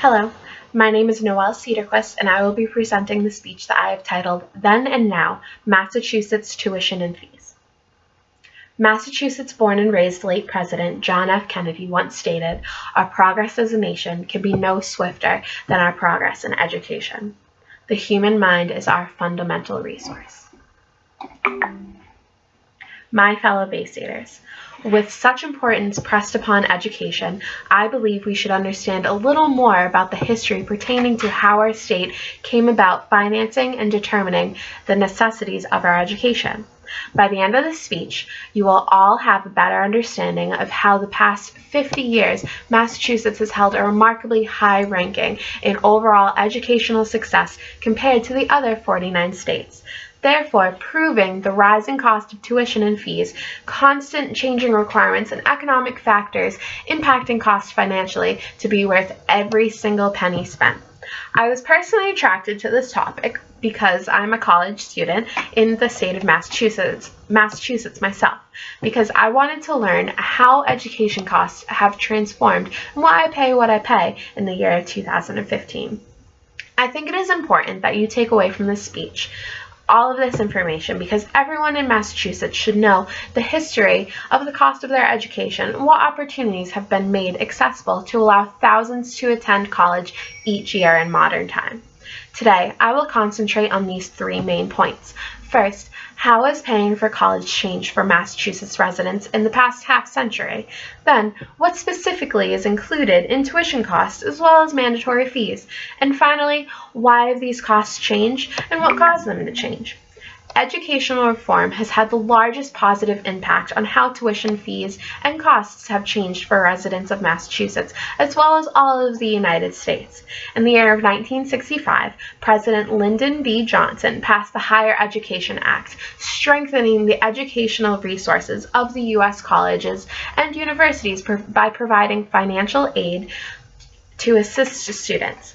Hello, my name is Noelle Cedarquist, and I will be presenting the speech that I have titled, Then and Now, Massachusetts Tuition and Fees. Massachusetts born and raised late President John F. Kennedy once stated, "Our progress as a nation can be no swifter than our progress in education. The human mind is our fundamental resource." My fellow Baystaters, with such importance pressed upon education, I believe we should understand a little more about the history pertaining to how our state came about financing and determining the necessities of our education. By the end of this speech, you will all have a better understanding of how the past 50 years Massachusetts has held a remarkably high ranking in overall educational success compared to the other 49 states. Therefore, proving the rising cost of tuition and fees, constant changing requirements, and economic factors impacting costs financially to be worth every single penny spent. I was personally attracted to this topic because I'm a college student in the state of Massachusetts myself, because I wanted to learn how education costs have transformed and why I pay what I pay in the year of 2015. I think it is important that you take away from this speech all of this information because everyone in Massachusetts should know the history of the cost of their education and what opportunities have been made accessible to allow thousands to attend college each year in modern time. Today, I will concentrate on these three main points. First, how has paying for college changed for Massachusetts residents in the past half century? Then, what specifically is included in tuition costs as well as mandatory fees? And finally, why have these costs changed and what caused them to change? Educational reform has had the largest positive impact on how tuition fees and costs have changed for residents of Massachusetts, as well as all of the United States. In the year of 1965, President Lyndon B. Johnson passed the Higher Education Act, strengthening the educational resources of the U.S. colleges and universities by providing financial aid to assist students.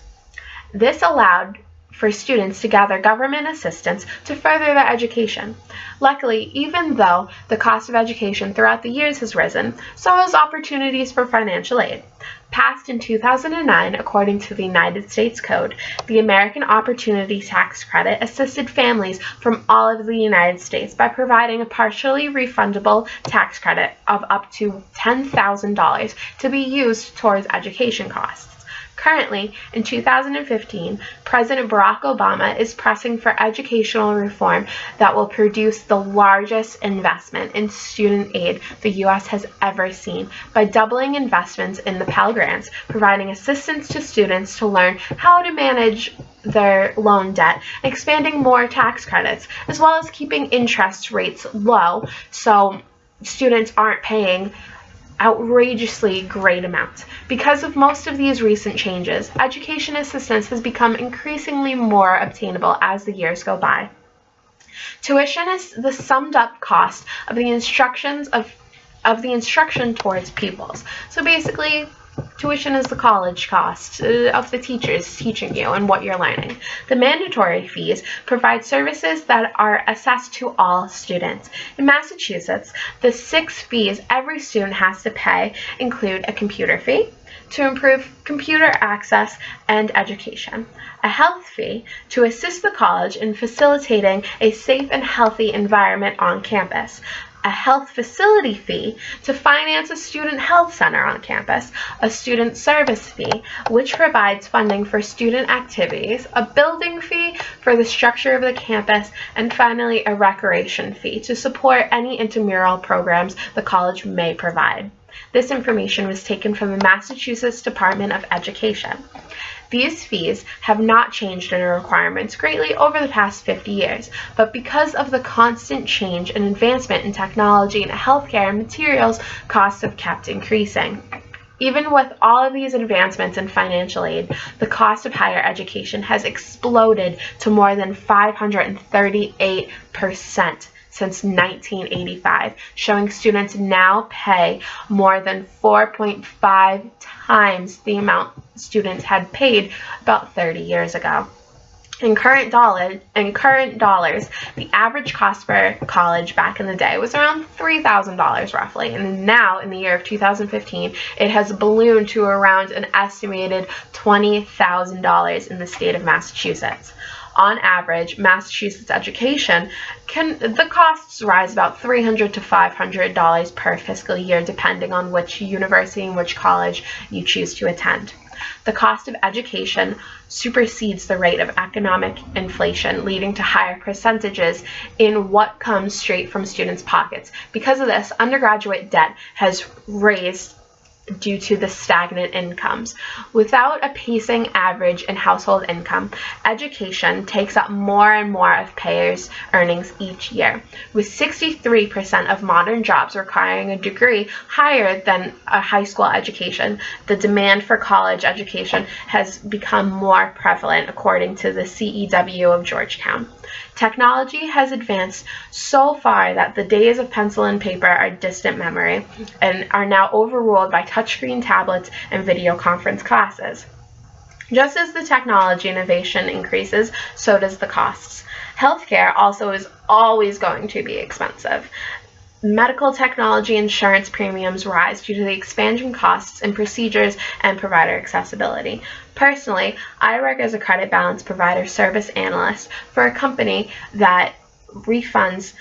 This allowed for students to gather government assistance to further their education. Luckily, even though the cost of education throughout the years has risen, so has opportunities for financial aid. Passed in 2009, according to the United States Code, the American Opportunity Tax Credit assisted families from all of the United States by providing a partially refundable tax credit of up to $10,000 to be used towards education costs. Currently, in 2015, President Barack Obama is pressing for educational reform that will produce the largest investment in student aid the U.S. has ever seen by doubling investments in the Pell Grants, providing assistance to students to learn how to manage their loan debt, and expanding more tax credits, as well as keeping interest rates low so students aren't paying outrageously great amounts. Because of most of these recent changes, education assistance has become increasingly more obtainable as the years go by. Tuition is the summed up cost of the instruction towards pupils. So basically, tuition is the college cost of the teachers teaching you and what you're learning. The mandatory fees provide services that are assessed to all students. In Massachusetts, the 6 fees every student has to pay include a computer fee to improve computer access and education, a health fee to assist the college in facilitating a safe and healthy environment on campus, a health facility fee to finance a student health center on campus, a student service fee, which provides funding for student activities, a building fee for the structure of the campus, and finally a recreation fee to support any intramural programs the college may provide. This information was taken from the Massachusetts Department of Education. These fees have not changed in their requirements greatly over the past 50 years, but because of the constant change and advancement in technology and healthcare and materials, costs have kept increasing. Even with all of these advancements in financial aid, the cost of higher education has exploded to more than 538% since 1985, showing students now pay more than 4.5 times the amount students had paid about 30 years ago. In current dollars, the average cost for college back in the day was around $3,000 roughly, and now in the year of 2015, it has ballooned to around an estimated $20,000 in the state of Massachusetts. On average, Massachusetts education the costs rise about $300 to $500 per fiscal year, depending on which university and which college you choose to attend. The cost of education supersedes the rate of economic inflation, leading to higher percentages in what comes straight from students' pockets. Because of this, undergraduate debt has raised due to the stagnant incomes. Without a pacing average in household income, education takes up more and more of payers' earnings each year, with 63% of modern jobs requiring a degree higher than a high school education. The demand for college education has become more prevalent, according to the CEW of Georgetown. Technology has advanced so far that the days of pencil and paper are distant memory and are now overruled by touchscreen tablets and video conference classes. Just as the technology innovation increases, so does the costs. Healthcare also is always going to be expensive. Medical technology insurance premiums rise due to the expansion costs in procedures and provider accessibility. Personally, I work as a credit balance provider service analyst for a company that refunds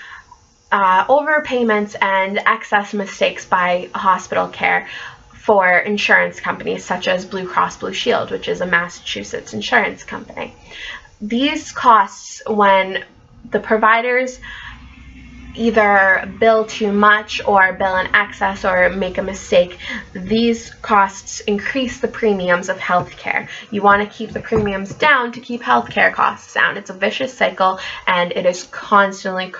overpayments and excess mistakes by hospital care for insurance companies such as Blue Cross Blue Shield, which is a Massachusetts insurance company. These costs, when the providers either bill too much or bill in excess or make a mistake, these costs increase the premiums of healthcare. You want to keep the premiums down to keep healthcare costs down. It's a vicious cycle, and it is constantly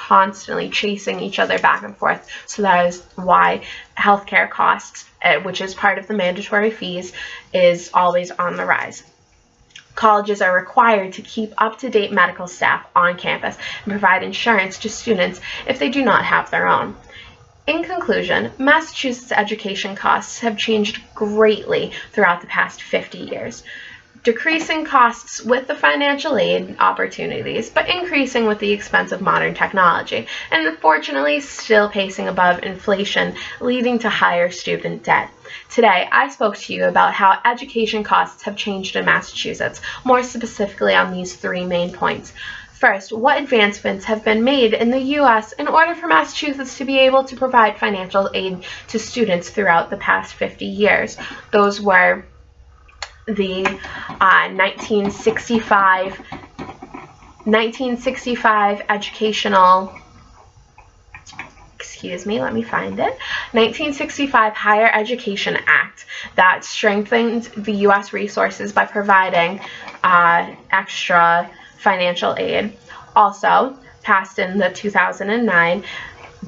chasing each other back and forth. So that is why healthcare costs, which is part of the mandatory fees, is always on the rise. Colleges are required to keep up-to-date medical staff on campus and provide insurance to students if they do not have their own. In conclusion, Massachusetts education costs have changed greatly throughout the past 50 years, decreasing costs with the financial aid opportunities, but increasing with the expense of modern technology, and unfortunately still pacing above inflation, leading to higher student debt. Today, I spoke to you about how education costs have changed in Massachusetts, more specifically on these three main points. First, what advancements have been made in the U.S. in order for Massachusetts to be able to provide financial aid to students throughout the past 50 years? Those were the 1965 educational, 1965 Higher Education Act that strengthened the U.S. resources by providing extra financial aid. Also passed in the 2009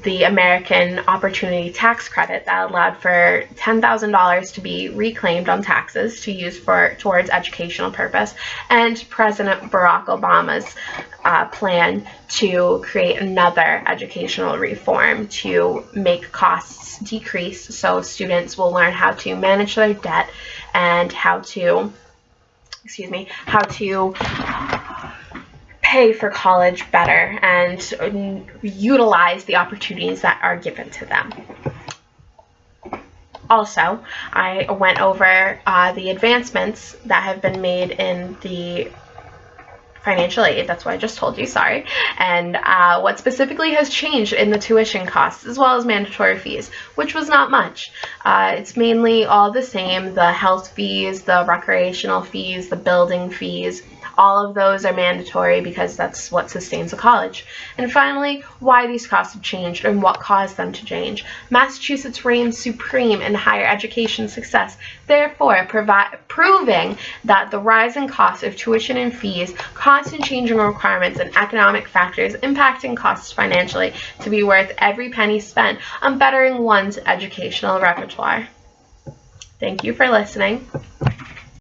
the American Opportunity Tax Credit that allowed for $10,000 to be reclaimed on taxes to use towards educational purpose, and President Barack Obama's plan to create another educational reform to make costs decrease so students will learn how to manage their debt and how to pay for college better and utilize the opportunities that are given to them. Also, I went over the advancements that have been made in the financial aid, that's what I just told you, sorry, and what specifically has changed in the tuition costs as well as mandatory fees, which was not much. It's mainly all the same: the health fees, the recreational fees, the building fees. All of those are mandatory because that's what sustains a college. And finally, why these costs have changed and what caused them to change. Massachusetts reigns supreme in higher education success, therefore proving that the rising costs of tuition and fees, constant changing requirements, and economic factors impacting costs financially to be worth every penny spent on bettering one's educational repertoire. Thank you for listening.